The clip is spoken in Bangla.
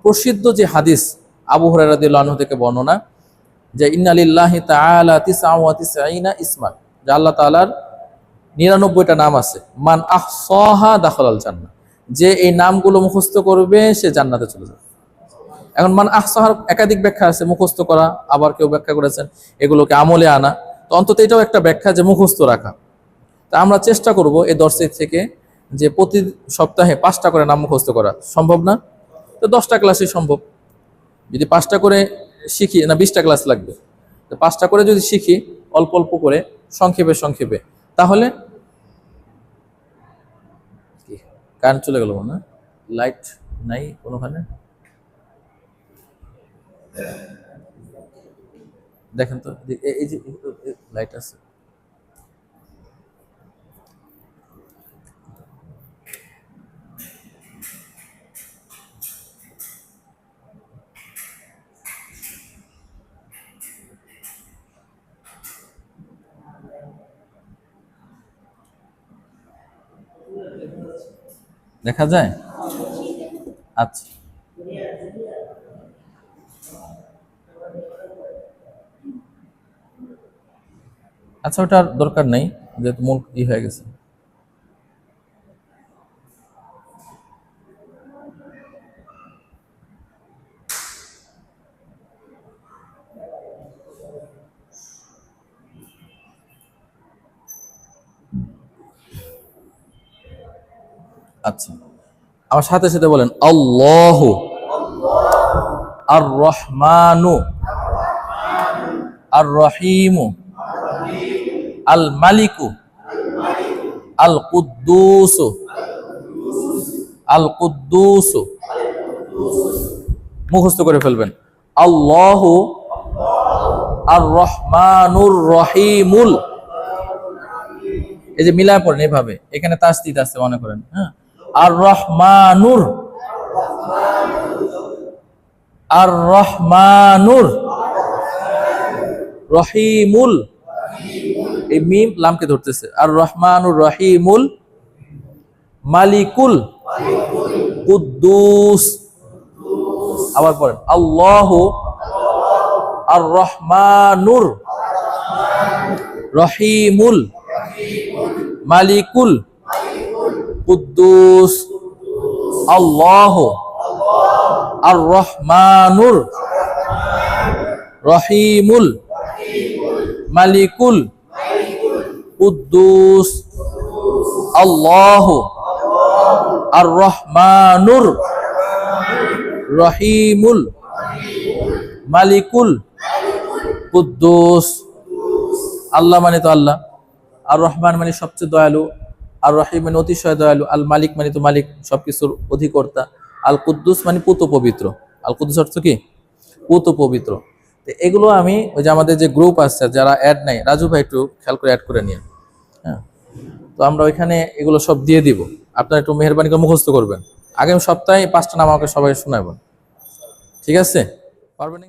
প্রসিদ্ধ যে হাদিস আবু হুরায়রা রাদিয়াল্লাহু আনহু থেকে বর্ণনা, যে ইন্না লিল্লাহি তাআলা 99 ইসমান, যে আল্লাহ তাআলার 99টা নাম আছে, মান আহসাহা দাখালাল জান্নাহ, যে এই নামগুলো মুখস্থ করবে সে জান্নাতে চলে যাবে। এখন মান আহসাহার একাধিক ব্যাখ্যা আছে, মুখস্থ করা, আবার কেউ ব্যাখ্যা করেছেন এগুলোকে আমলে আনা। তো অন্তত এটাও একটা ব্যাখ্যা যে মুখস্থ রাখা। তা আমরা চেষ্টা করব এই দর্শক থেকে যে প্রতি সপ্তাহে 5টা করে নাম মুখস্থ করা। সম্ভব না? তো 10টা ক্লাসই সম্ভব। যদি 5টা করে শিখি, না 20টা ক্লাস লাগবে, তো 5টা করে যদি শিখি অল্প অল্প করে সংক্ষেপে সংক্ষেপে, তাহলে কারেন্ট চলে গেল না, লাইট নাই কোনোখানে, দেখেন তো এই যে লাইট আছে। দেখা যায়? আচ্ছা আচ্ছা, ওটার দরকার নেই, যেহেতু মূল হয়ে গেছে। আচ্ছা, আমার সাথে সাথে বলেন আল্লাহু আর রহমানু আর রহিমু আল মালিকু আল কুদ্দুসু আল কুদ্দুসু। মুখস্থ করে ফেলবেন। আল্লাহু আর রহমানুর রহিমুল, এই যে মিলায় পড়েন এভাবে, এখানে তাসদিদ আছে মনে করেন, হ্যাঁ। আর রহমানুর, আর রহমানুর রহিমুল, এই মিম লামকে ধরতেছে। আর রহমানুর রহিমুল মালিকুল কুদ্দুস। আবার পড়েন আল্লাহু আর রহমানুর রহিমুল মালিকুল কুদ্দুস। আল্লাহু আর রহমানুর রহিমুল মালিকুল কুদ্দুস। আল্লাহু আর রহমানুর রহিমুল মালিকুল কুদ্দুস। আল্লাহ মানে তো আল্লাহ, আর রহমান মানে সবচেয়ে দয়ালু, আর রহিম মানে অতিশয় দয়ালু, আল মালিক মানে তো মালিক, সবকিছুর অধিকর্তা, আল কুদ্দুস মানে পুত পবিত্র। আল কুদ্দুস অর্থ কি? পুত পবিত্র। তো এগুলো আমি ওই যে আমাদের যে গ্রুপ আছে যারা অ্যাড নাই, রাজু ভাই একটু খেয়াল করে অ্যাড করে নিন, হ্যাঁ। তো আমরা ওইখানে এগুলো সব দিয়ে দিব, আপনারা একটু মেহেরবানি করে মুখস্থ করবেন। আগামী সপ্তাহে 5টা নাম আমাকে সবাই শোনাবেন, ঠিক আছে? পারবেন?